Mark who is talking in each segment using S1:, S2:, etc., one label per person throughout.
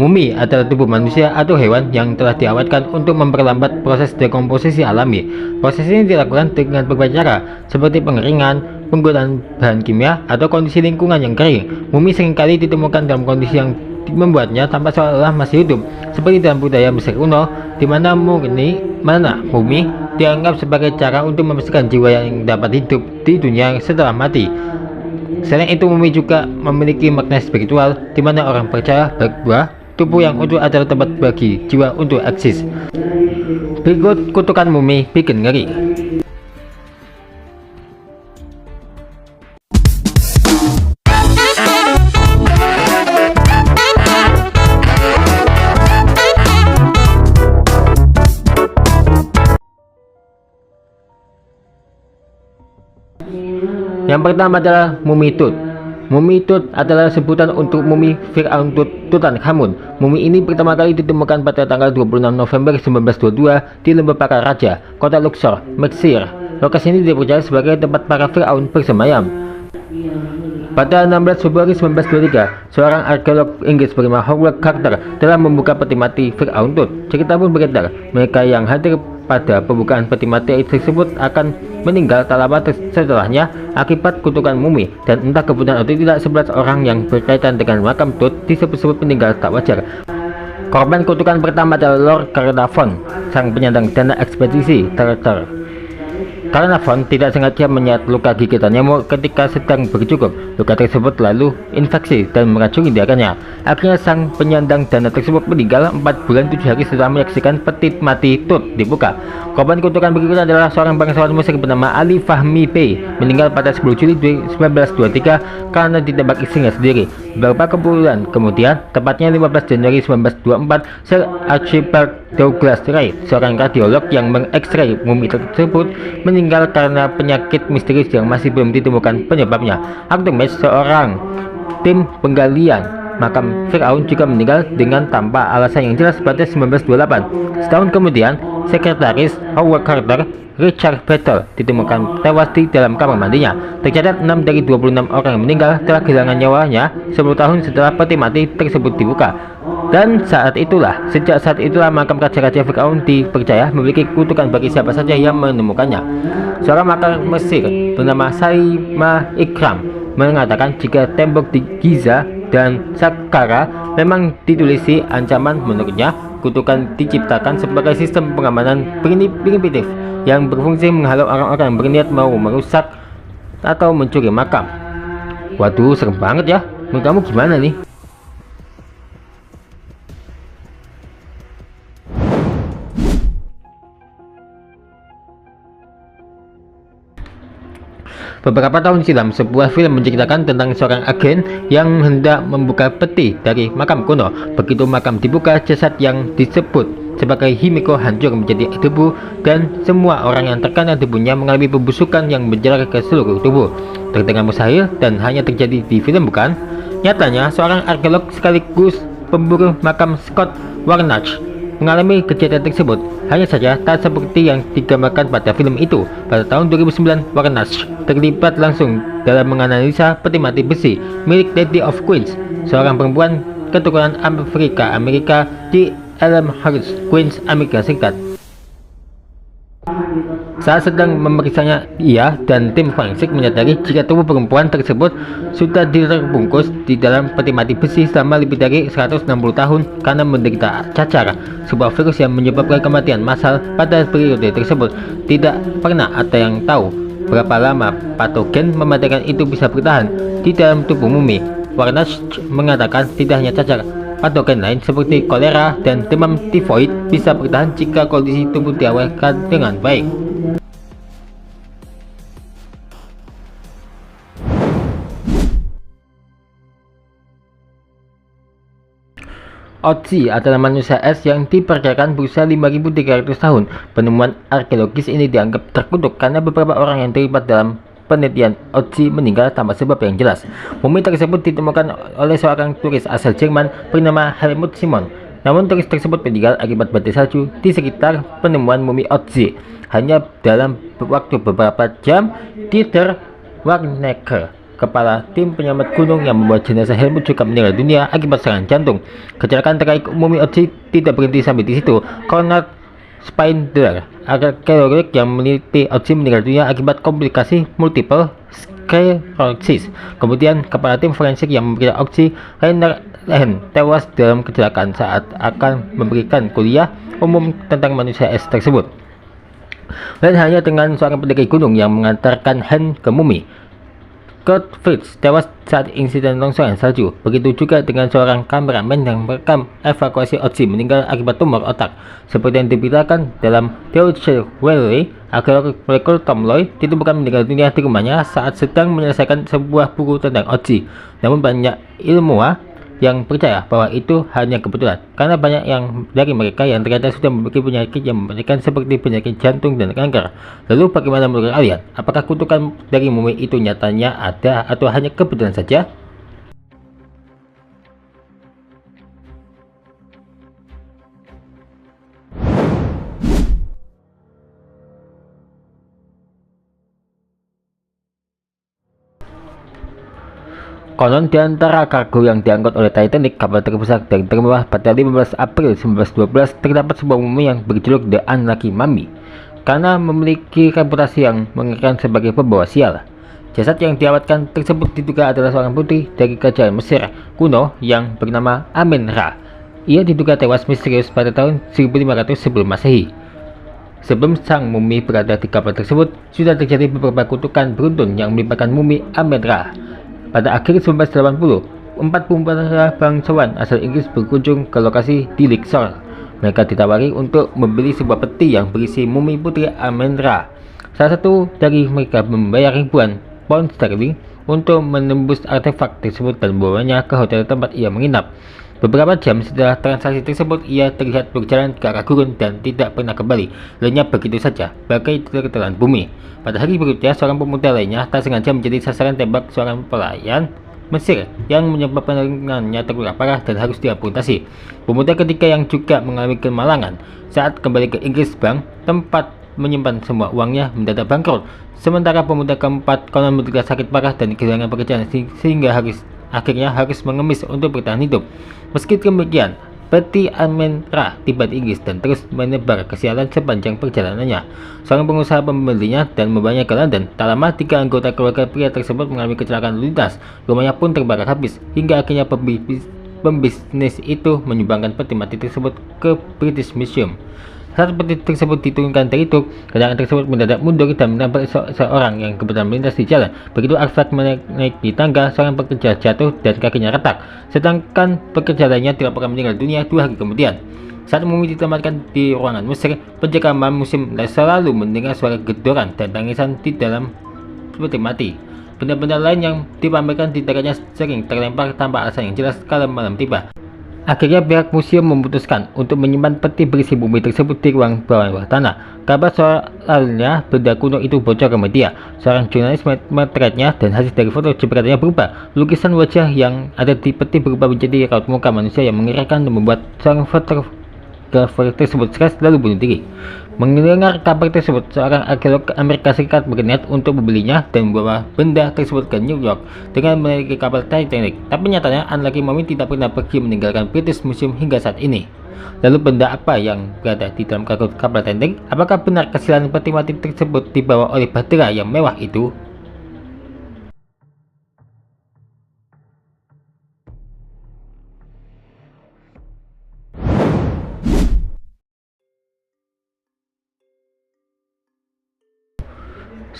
S1: Mumi adalah tubuh manusia atau hewan yang telah diawetkan untuk memperlambat proses dekomposisi alami. Proses ini dilakukan dengan berbagai cara, seperti pengeringan, penggunaan bahan kimia, atau kondisi lingkungan yang kering. Mumi seringkali ditemukan dalam kondisi yang membuatnya tampak seolah-olah masih hidup, seperti dalam budaya Mesir kuno, di mana mumi dianggap sebagai cara untuk memastikan jiwa yang dapat hidup di dunia setelah mati. Selain itu, mumi juga memiliki makna spiritual, di mana orang percaya bahwa tubuh yang utuh adalah tempat bagi jiwa untuk eksis. Berikut kutukan mumi bikin ngeri. Yang pertama adalah Mumi Tut. Mumi Tut adalah sebutan untuk mumi Fir'aun Tutankhamun. Mumi ini pertama kali ditemukan pada tanggal 26 November 1922 di Lembah Para Raja, kota Luxor, Mesir. Lokasi ini dipercaya sebagai tempat para Fir'aun bersemayam. Pada 16 Februari 1923, seorang arkeolog Inggris bernama Howard Carter telah membuka peti mati Fir'aun Tut. Cerita pun beredar, mereka yang hadir pada pembukaan peti mati tersebut akan meninggal tak lama setelahnya akibat kutukan mumi, dan entah kebetulan atau tidak 11 orang yang berkaitan dengan makam Tut disebut-sebut meninggal tak wajar. Korban kutukan pertama adalah Lord Carnarvon, sang penyandang dana ekspedisi Tartar. Carnarvon tidak sengaja menyerang luka gigitan nyamuk ketika sedang bercukup. Luka tersebut lalu infeksi dan meracuni darahnya. Akhirnya sang penyandang dana tersebut meninggal 4 bulan 7 hari setelah menyaksikan peti mati Tut dibuka. Korban kutukan berikutnya adalah seorang bangsawan Mesir bernama Ali Fahmi Bey, meninggal pada 10 Juli 1923 karena ditembak istrinya sendiri. Beberapa bulan kemudian, tepatnya 15 Januari 1924, Sir Archibald Douglas Ray, seorang radiolog yang mengekstrai mumi tersebut, meninggal karena penyakit misterius yang masih belum ditemukan penyebabnya. Artemis, seorang tim penggalian makam Fir'aun, juga meninggal dengan tanpa alasan yang jelas pada 1928. Setahun kemudian, sekretaris Howard Carter, Richard Battle, ditemukan tewas di dalam kamar mandinya. Tercatat 6 dari 26 orang yang meninggal telah kehilangan nyawanya 10 tahun setelah peti mati tersebut dibuka. Dan sejak saat itulah makam raja-raja Fir'aun dipercaya memiliki kutukan bagi siapa saja yang menemukannya. Seorang pakar Mesir bernama Saima Ikram mengatakan jika tembok di Giza dan Saqqara memang ditulisi ancaman, menurutnya kutukan diciptakan sebagai sistem pengamanan primitif yang berfungsi menghalau orang-orang yang berniat mau merusak atau mencuri makam. Waduh, serem banget ya. Menurut kamu gimana nih? Beberapa tahun silam, sebuah film menceritakan tentang seorang agen yang hendak membuka peti dari makam kuno. Begitu makam dibuka, jasad yang disebut sebagai Himiko hancur menjadi debu, dan semua orang yang terkena debunya mengalami pembusukan yang menjalar ke seluruh tubuh. Terdengar mustahil dan hanya terjadi di film, bukan? Nyatanya, seorang arkeolog sekaligus pemburu makam Scott Warnach mengalami kejadian tersebut, hanya saja tak seperti yang digambarkan pada film itu. Pada tahun 2009, Warnach terlibat langsung dalam menganalisa peti mati besi milik Lady of Queens, seorang perempuan keturunan Amerika di Elmhurst, Queens, Amerika Serikat. Saat sedang memeriksanya, ia dan tim forensik menyadari jika tubuh perempuan tersebut sudah terbungkus di dalam peti mati besi selama lebih dari 160 tahun karena menderita cacar, sebuah virus yang menyebabkan kematian massal pada periode tersebut. Tidak pernah ada yang tahu berapa lama patogen mematikan itu bisa bertahan di dalam tubuh mumi. Warnach mengatakan tidak hanya cacar, patogen lain seperti kolera dan demam tifoid bisa bertahan jika kondisi tubuh diawetkan dengan baik. Otzi adalah manusia es yang diperkirakan berusia 5.300 tahun. Penemuan arkeologis ini dianggap terkutuk karena beberapa orang yang terlibat dalam penelitian Otzi meninggal tanpa sebab yang jelas. Mumi tersebut ditemukan oleh seorang turis asal Jerman bernama Helmut Simon. Namun turis tersebut meninggal akibat badai salju di sekitar penemuan mumi Otzi. Hanya dalam waktu beberapa jam, Dieter Warnecke, kepala tim penyelamat gunung yang membawa jenazah Helmut juga meninggal dunia akibat serangan jantung. Kecelakaan terkait Mumi Otzi tidak berhenti sampai di situ. Konrad Spindler, arkeolog yang meneliti Otzi, meninggal dunia akibat komplikasi multiple sclerosis. Kemudian, kepala tim forensik yang memeriksa Otzi, Rainer Lehen, tewas dalam kecelakaan saat akan memberikan kuliah umum tentang manusia es tersebut. Dan hanya dengan seorang pendaki gunung yang mengantarkan Hen ke Mumi. Kurt Fritz tewas saat insiden longsoran salju. Begitu juga dengan seorang kameramen yang merekam evakuasi Otzi, meninggal akibat tumor otak. Seperti yang diberitakan dalam Deutsche Welle, arkeolog molekul Tom Loy ditemukan meninggal dunia di rumahnya saat sedang menyelesaikan sebuah buku tentang Otzi. Namun banyak ilmuwan yang percaya bahwa itu hanya kebetulan, karena banyak yang dari mereka yang ternyata sudah memiliki penyakit yang mematikan seperti penyakit jantung dan kanker. Lalu bagaimana menurut kalian? Apakah kutukan dari mumi itu nyatanya ada atau hanya kebetulan saja? Konon di antara kargo yang diangkut oleh Titanic, kapal terbesar dan termewah pada 15 April 1912, terdapat sebuah mumi yang berjuluk The Unlucky Mummy karena memiliki reputasi yang mengerikan sebagai pembawa sial. Jasad yang diawetkan tersebut diduga adalah seorang putri dari kerajaan Mesir kuno yang bernama Amen-Ra. Ia diduga tewas misterius pada tahun 1500 sebelum Masehi. Sebelum sang mumi berada di kapal tersebut, sudah terjadi beberapa kutukan beruntun yang melibatkan mumi Amen-Ra. Pada akhir 1980, 4 pemuda bangsawan asal Inggris berkunjung ke lokasi di Luxor. Mereka ditawari untuk membeli sebuah peti yang berisi mumi putri Amen-Ra. Salah satu dari mereka membayar ribuan pound sterling untuk menembus artefak tersebut dan membawanya ke hotel tempat ia menginap. Beberapa jam setelah transaksi tersebut, ia terlihat berjalan ke arah gurun dan tidak pernah kembali. Lenyap begitu saja, bagai tertelan bumi. Pada hari berikutnya, seorang pemuda lainnya tak sengaja menjadi sasaran tembak seorang pelayan Mesir yang menyebabkan lengannya terluka parah dan harus diamputasi. Pemuda ketiga yang juga mengalami kemalangan saat kembali ke Inggris Bank, tempat menyimpan semua uangnya, mendadak bangkrut. Sementara pemuda keempat konon menderita sakit parah dan kehilangan pekerjaan sehingga akhirnya harus mengemis untuk bertahan hidup. Meski demikian, peti Amen-Ra tiba di Inggris dan terus menebar kesialan sepanjang perjalanannya. Seorang pengusaha membelinya dan membawanya ke London. Tak lama, 3 anggota keluarga pria tersebut mengalami kecelakaan lalu lintas. Rumahnya pun terbakar habis, hingga akhirnya pembisnis itu menyumbangkan peti mati tersebut ke British Museum. Saat peti tersebut diturunkan dari truk, kendaraan tersebut mendadak mundur dan menabrak seorang yang kebetulan melintas di jalan. Begitu Arfad menaiki tangga, seorang pekerja jatuh dan kakinya retak, sedangkan pekerja lainnya dilaporkan meninggal dunia 2 hari kemudian. Saat mumi ditempatkan di ruangan Mesir, penjaga museum selalu mendengar suara gedoran dan tangisan di dalam peti mati. Benda-benda lain yang dipamerkan di dekatnya sering terlempar tanpa alasan yang jelas kalau malam tiba. Akhirnya pihak museum memutuskan untuk menyimpan peti berisi mumi tersebut di ruang bawah tanah. Kabar soalnya benda kuno itu bocor ke media. Seorang jurnalis memotretnya dan hasil dari foto jepretannya berubah. Lukisan wajah yang ada di peti berubah menjadi raut muka manusia yang mengerikan dan membuat seorang fotografer tersebut stres lalu bunuh diri. Mendengar kabar tersebut, seorang arkeolog Amerika Serikat berniat untuk membelinya dan membawa benda tersebut ke New York dengan menaiki kapal Titanic. Tapi nyatanya, Unlucky Mummy tidak pernah pergi meninggalkan British Museum hingga saat ini. Lalu benda apa yang berada di dalam kargo kapal Titanic? Apakah benar kesialan peti mati tersebut dibawa oleh bahtera yang mewah itu?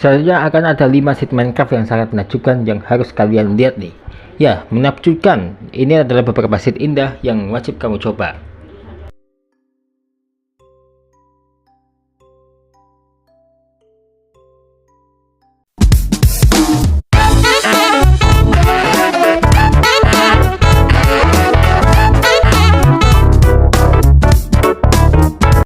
S1: Selanjutnya akan ada 5 seed Minecraft yang sangat menakjubkan yang harus kalian lihat nih. Ya, menakjubkan. Ini adalah beberapa seed indah yang wajib kamu coba.